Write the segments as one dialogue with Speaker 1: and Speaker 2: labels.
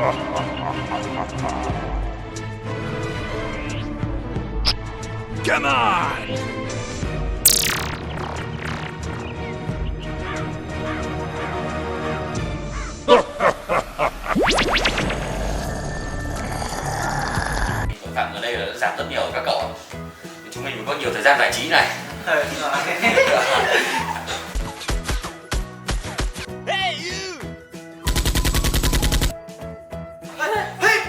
Speaker 1: Come on!
Speaker 2: Tội phạm ở đây là giảm rất nhiều các cậu. Chúng mình có nhiều thời gian giải trí này.
Speaker 1: Hey you!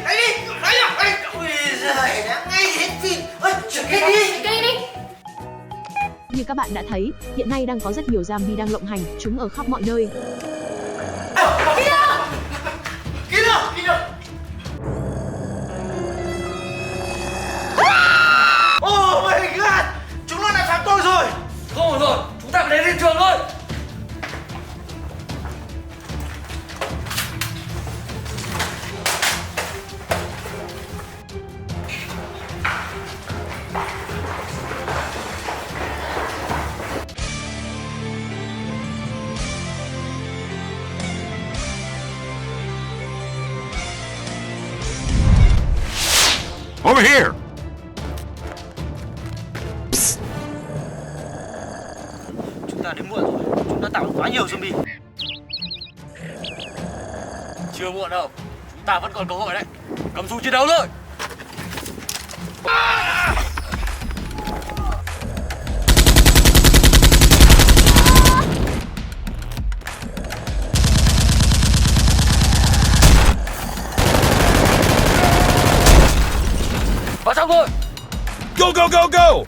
Speaker 3: Đấy đi! Đấy à! Ôi giời, đã ngay hết phim! Ôi, chuyển cây đi!
Speaker 4: Như các bạn đã thấy, hiện nay đang có rất nhiều zombie đang lộng hành, chúng ở khắp mọi nơi.
Speaker 3: Kia! Oh my god! Chúng nó lại phạm tội rồi!
Speaker 2: Không rồi, chúng ta phải đến hiện trường thôi.
Speaker 1: Over here!
Speaker 3: Chúng ta đến muộn rồi, chúng ta tạo quá nhiều zombie.
Speaker 2: Chưa muộn đâu, chúng ta vẫn còn cơ hội đấy. Cầm súng chiến đấu thôi. Vào trong thôi.
Speaker 1: Go, go, go, go!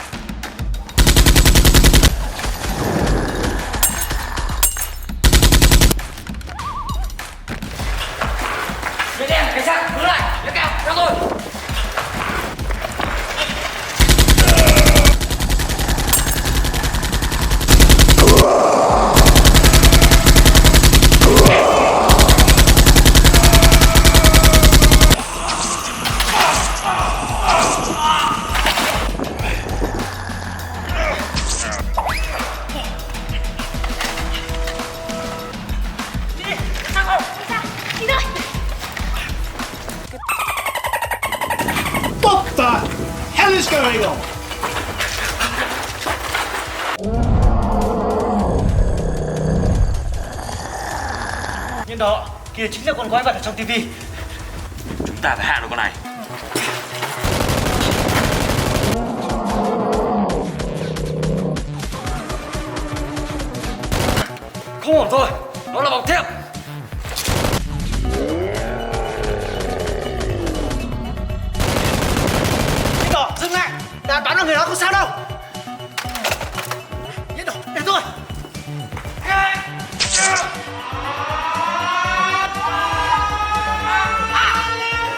Speaker 2: Bên em, cảnh sát, hướng lại, lên cao, theo tôi.
Speaker 5: What the hell is going on?
Speaker 3: Nhìn đó, kia chính là con quái vật ở trong tivi.
Speaker 2: Chúng ta phải hạ được con này. Không ổn rồi, nó là bóng thép.
Speaker 3: Nhìn đó, dừng lại! Đã bắn vào người đó không sao đâu! Nhìn đó, để tôi!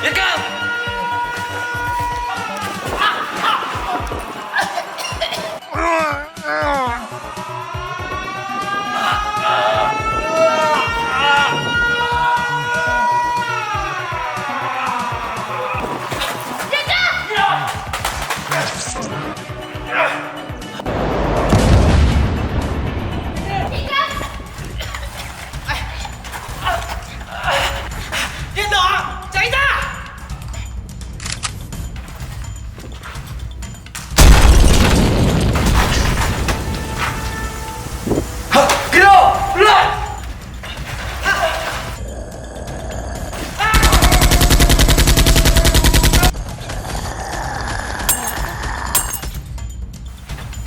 Speaker 2: Lên cao.
Speaker 3: Nhìn đó, tránh ra!
Speaker 2: Kia đâu? Lại.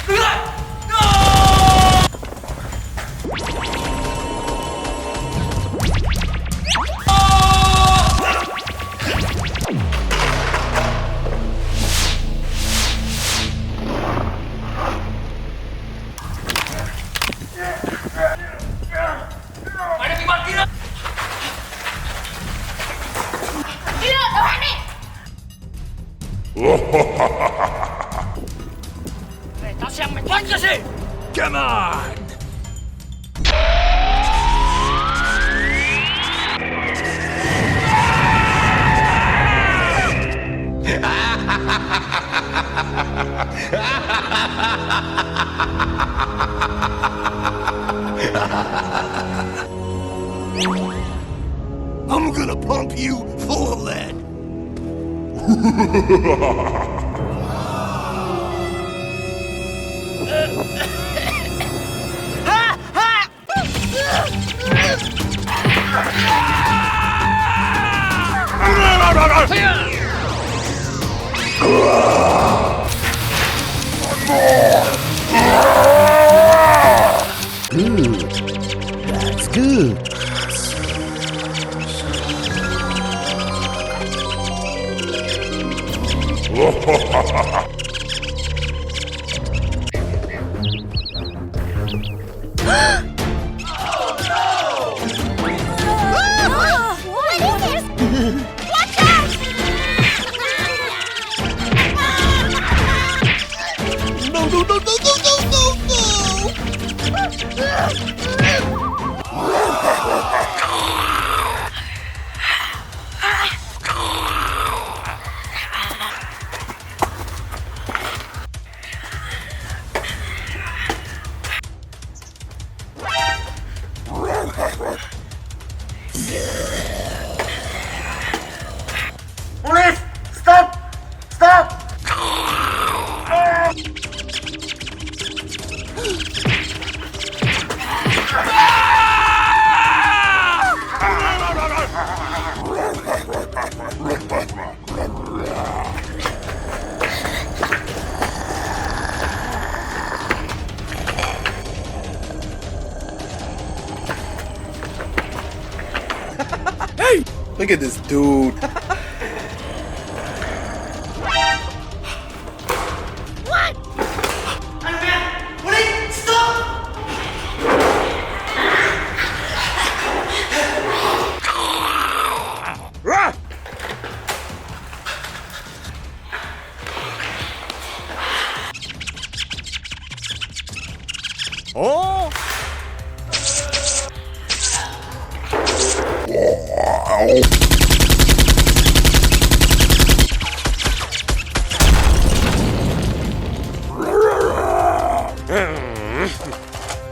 Speaker 2: Đứng lại. Mày đã bị bắt kia.
Speaker 6: Đi đâu, đầu hàng đi!
Speaker 2: Để tao xem mày toán cái gì.
Speaker 1: Come on! I'm gonna put pump you full of lead.
Speaker 5: That's good.
Speaker 6: What is this? Watch out!
Speaker 5: No, no, no, no, no, no, no,
Speaker 3: Police! Stop! Stop!
Speaker 5: Hey! Look at this dude.
Speaker 3: Police! Stop!
Speaker 1: Oh!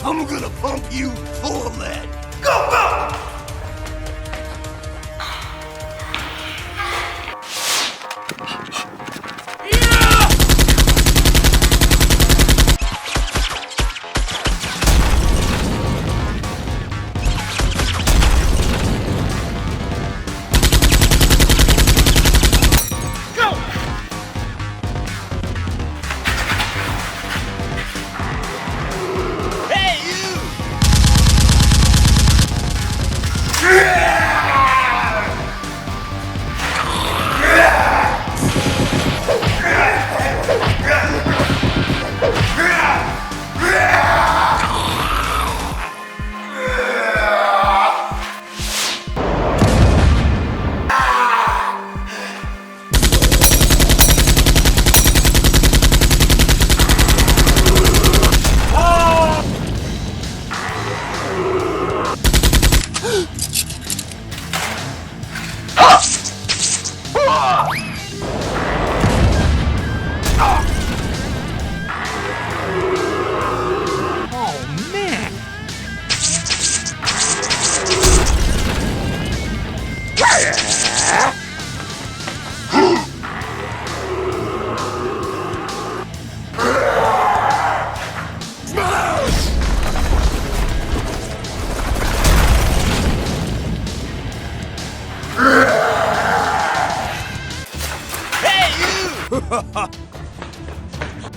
Speaker 1: I'm gonna pump you full of lead.
Speaker 3: Go, go!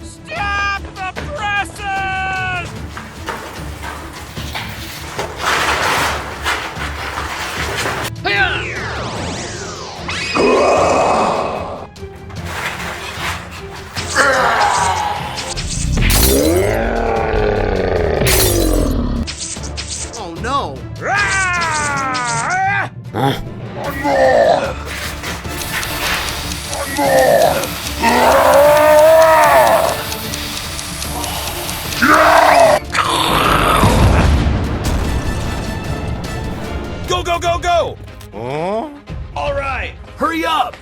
Speaker 1: Stop the presses!
Speaker 5: Oh no.
Speaker 1: Go, go, go, go! All right, hurry up!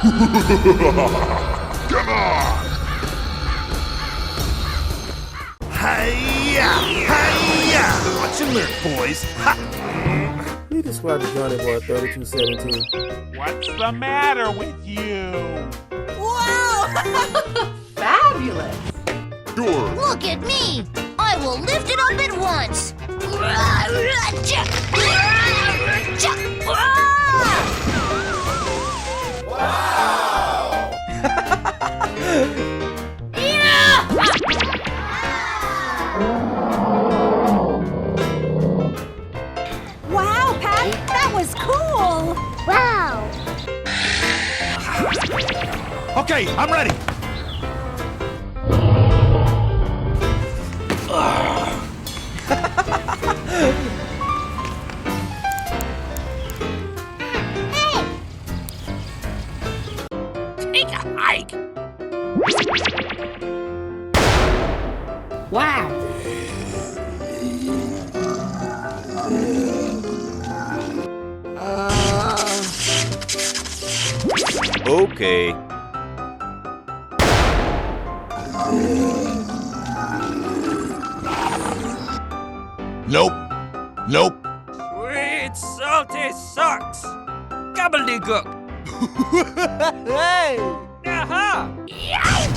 Speaker 1: Come on! Hi-ya! Hi-ya! Watch your lip, boys! Ha!
Speaker 7: He described the Johnny Boy 3217.
Speaker 8: What's the matter with you?
Speaker 6: Whoa!
Speaker 9: Fabulous.
Speaker 1: Sure.
Speaker 6: Look at me! I will lift it up at once!
Speaker 9: Wow, Pat, that was cool.
Speaker 6: Wow!
Speaker 1: Okay, I'm ready.
Speaker 8: Take a hike.
Speaker 9: Wow.
Speaker 7: Okay.
Speaker 1: Nope. Nope.
Speaker 8: Sweet salty socks. Gobbledygook.
Speaker 7: Hey!
Speaker 8: Aha!
Speaker 1: Hey!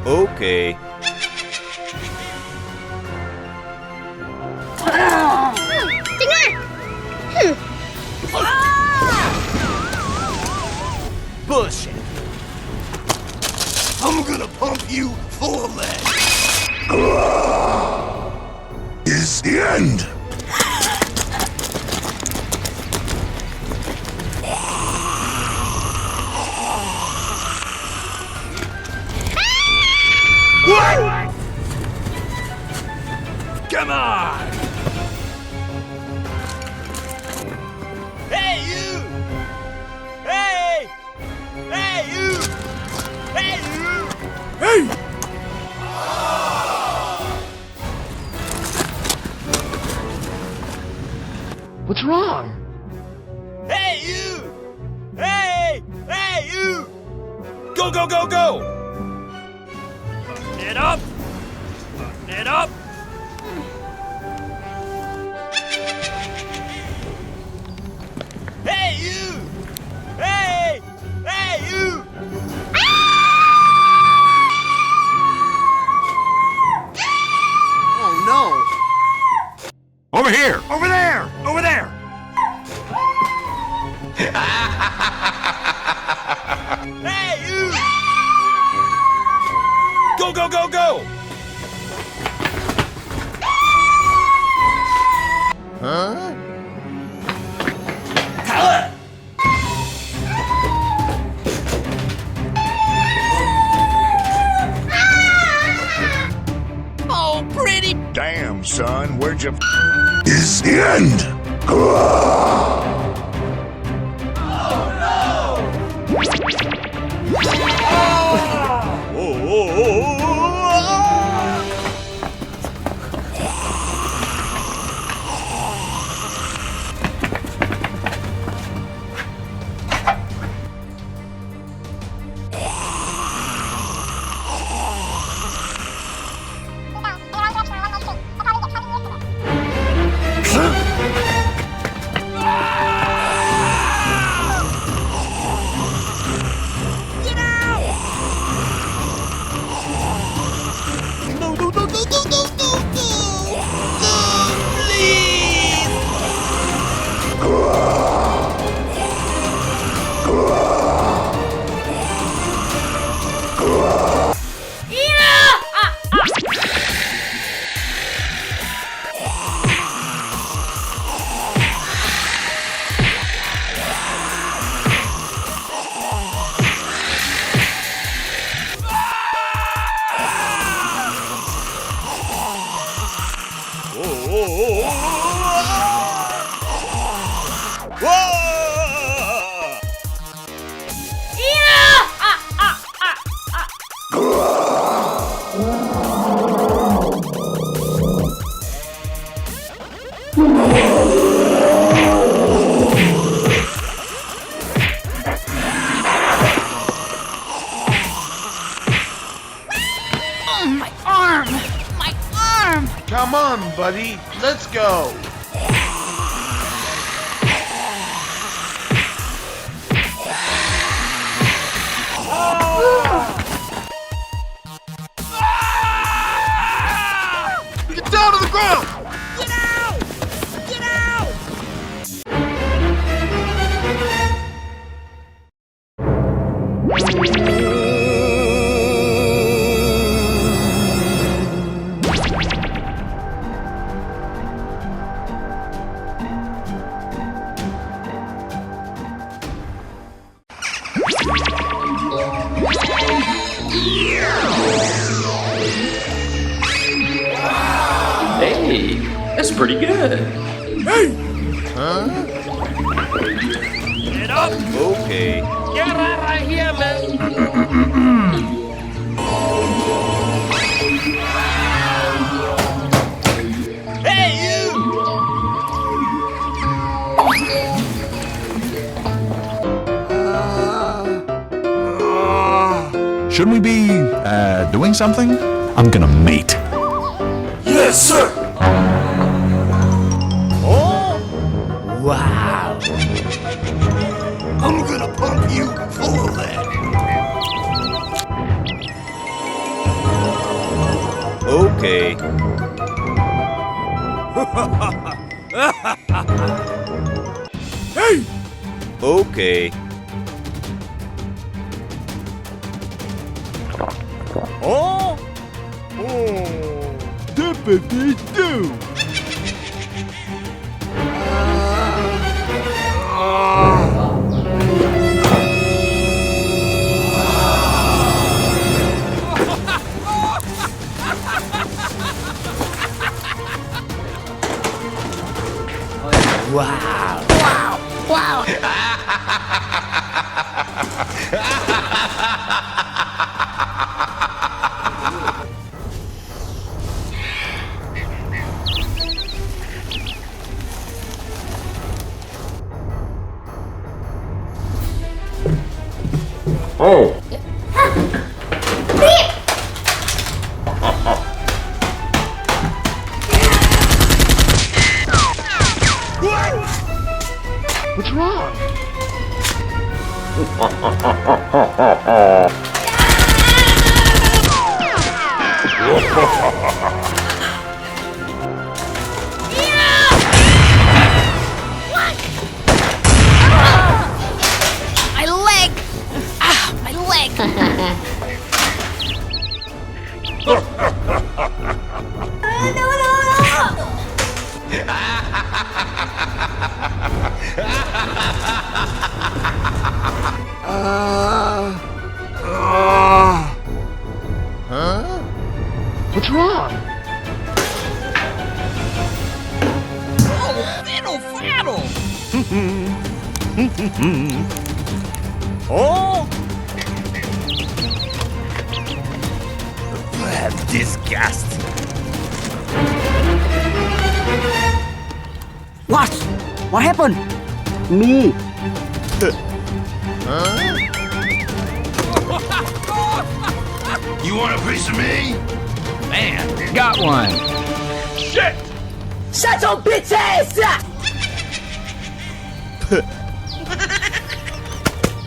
Speaker 7: Okay.
Speaker 1: Bullshit. I'm gonna pump you full of lead. Is the end. What? Come on!
Speaker 8: Hey, you! Hey! Hey, you! Hey, you!
Speaker 1: Hey! What's wrong?
Speaker 8: Hey, you! Hey! Hey, you!
Speaker 1: Go, go, go, go!
Speaker 8: Get up! Get up! Hey, you! Hey! Hey, you!
Speaker 3: Oh no!
Speaker 1: Over here! Over there! Over there!
Speaker 8: Hey, you!
Speaker 1: Go, go, go, go!
Speaker 7: Huh?
Speaker 8: Oh, pretty!
Speaker 1: Damn, son, where'd you is the end?
Speaker 9: My arm! My arm!
Speaker 5: Come on, buddy. Let's go. Get down to the ground!
Speaker 8: Get out! Get out!
Speaker 2: Hey, that's pretty good.
Speaker 8: Get up!
Speaker 1: Okay.
Speaker 8: Get right here, man! Hey, you!
Speaker 10: Shouldn't we be, doing something? I'm gonna mate.
Speaker 1: Yes, sir.
Speaker 8: Oh! Wow!
Speaker 1: I'm gonna pump you full of that. Okay. Hey! Okay.
Speaker 8: Oh!
Speaker 1: Dippity-doo!
Speaker 8: Wow! Wow! Wow!
Speaker 2: Oh.
Speaker 5: What's wrong?
Speaker 6: My leg! Ah, my leg!
Speaker 5: What's wrong?
Speaker 8: Oh, fiddle faddle! Oh!
Speaker 1: That's disgusting.
Speaker 3: What? What happened? Me.
Speaker 1: You want a piece of me?
Speaker 10: Man, got one.
Speaker 1: Shit!
Speaker 3: Shut your bitch ass up!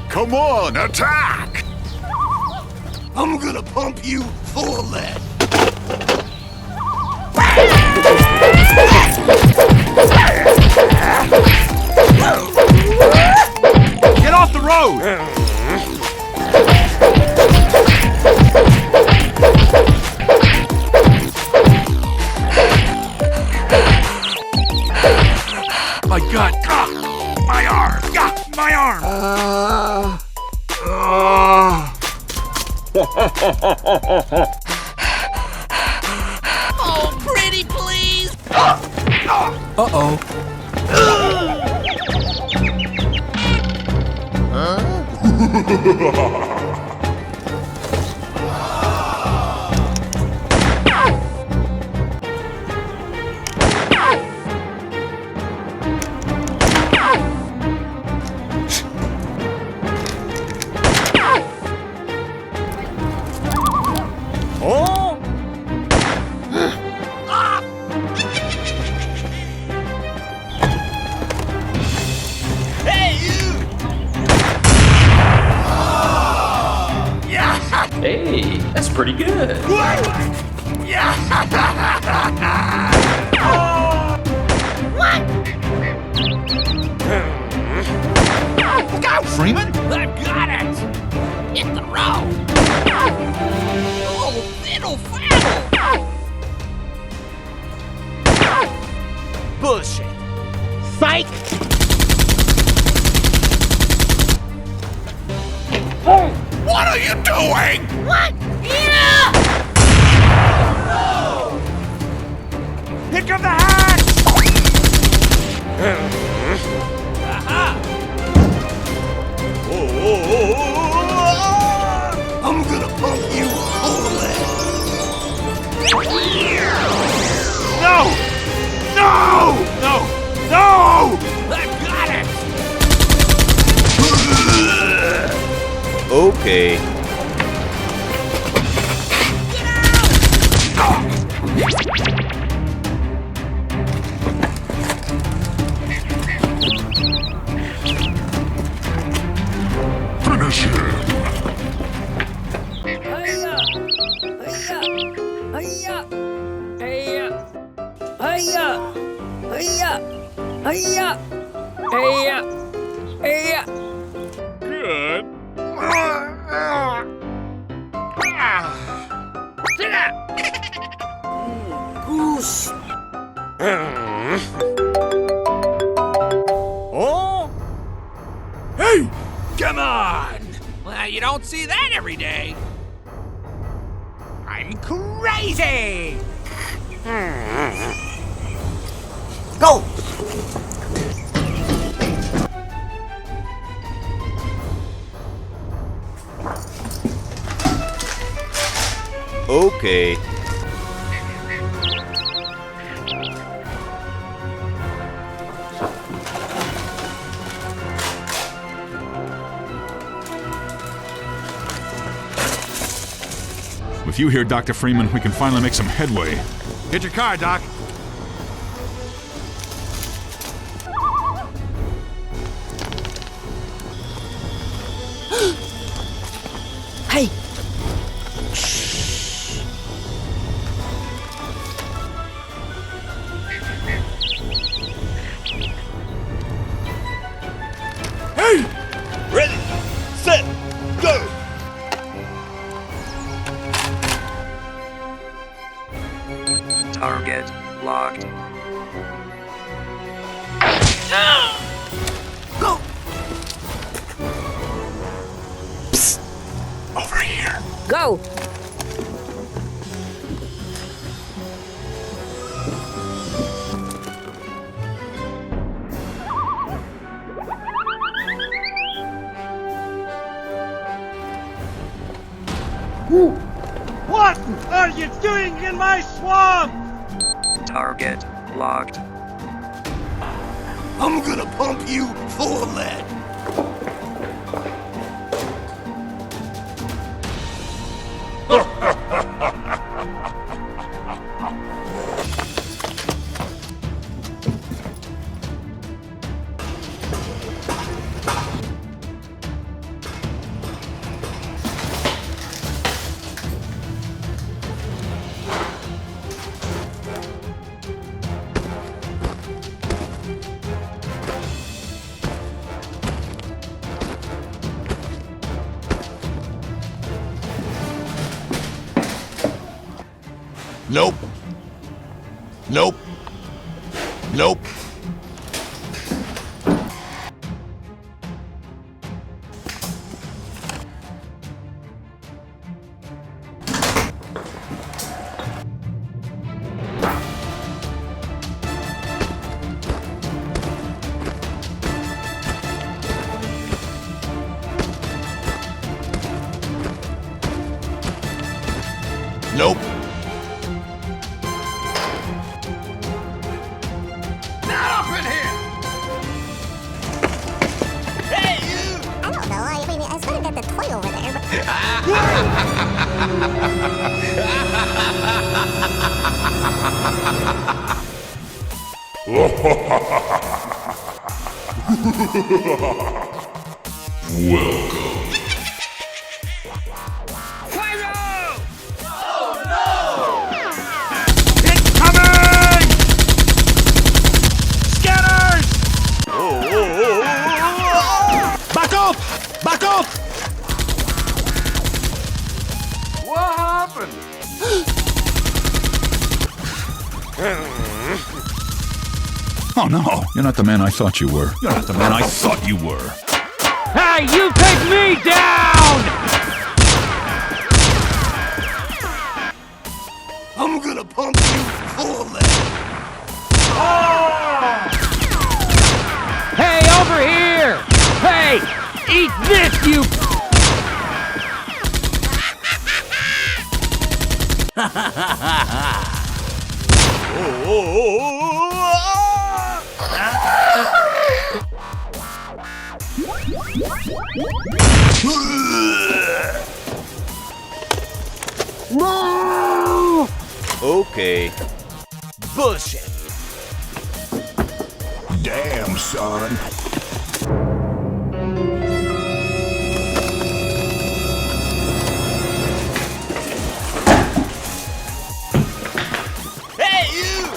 Speaker 1: Come on, attack! I'm gonna pump you full of lead.
Speaker 10: Get off the road!
Speaker 1: My gut! My arm! My arm!
Speaker 8: Oh, pretty please!
Speaker 2: Hey, that's pretty good.
Speaker 10: Look out, Freeman!
Speaker 8: I've got it! Hit the road! Oh, fiddle faddle! Bullshit! Psych!
Speaker 1: What are you doing?
Speaker 6: What? Yeah!
Speaker 8: Here come the hatch! Aha!
Speaker 1: I'm gonna pump you full of lead.
Speaker 8: No! No! No! No! I've got it!
Speaker 1: Okay.
Speaker 10: Finish him!
Speaker 8: Good. Sit down.
Speaker 3: Goose.
Speaker 8: Oh? Hey! Come on! Well, you don't see that every day. I'm crazy!
Speaker 3: Go.
Speaker 1: Okay.
Speaker 10: With you here, Dr. Freeman, we can finally make some headway.
Speaker 1: Get your car, Doc.
Speaker 3: Hey.
Speaker 1: Hey! Ready, set, go!
Speaker 11: Target locked.
Speaker 3: Go.
Speaker 1: Psst. Over here.
Speaker 3: Go.
Speaker 8: What are you doing in my swamp?
Speaker 11: Target locked.
Speaker 1: I'm gonna pump you full of lead. Nope. Nope. Nope. Nope.
Speaker 8: Not up in here! Hey, you!
Speaker 6: I don't know. I mean, I sort of got the toy over there, but...
Speaker 10: Welcome.
Speaker 5: Back up! Back up!
Speaker 8: What happened?
Speaker 10: Oh no, you're not the man I thought you were. You're not the man I thought you were.
Speaker 8: Hey, you take me down!
Speaker 1: I'm gonna pump you full of lead.
Speaker 8: Hey, over here! Hey, eat this, you...
Speaker 3: Okay. Bullshit.
Speaker 1: Damn, son.
Speaker 3: Hey, you!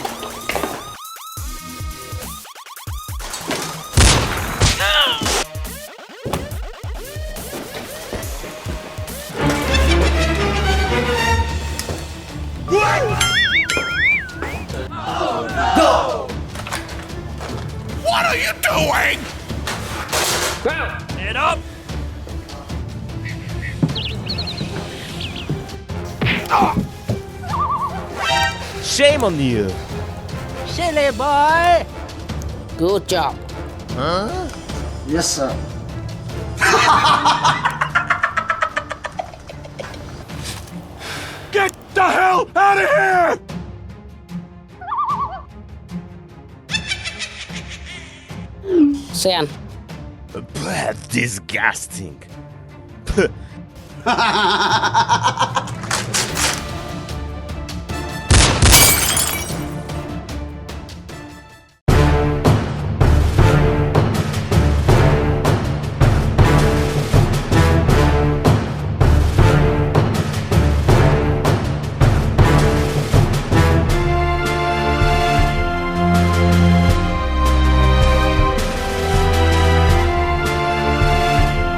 Speaker 1: What are you doing?
Speaker 8: Head up!
Speaker 3: Shame on you.
Speaker 8: Silly boy!
Speaker 9: Good job.
Speaker 5: Yes, sir.
Speaker 1: Get the hell out of here!
Speaker 9: Sen.
Speaker 3: Disgusting.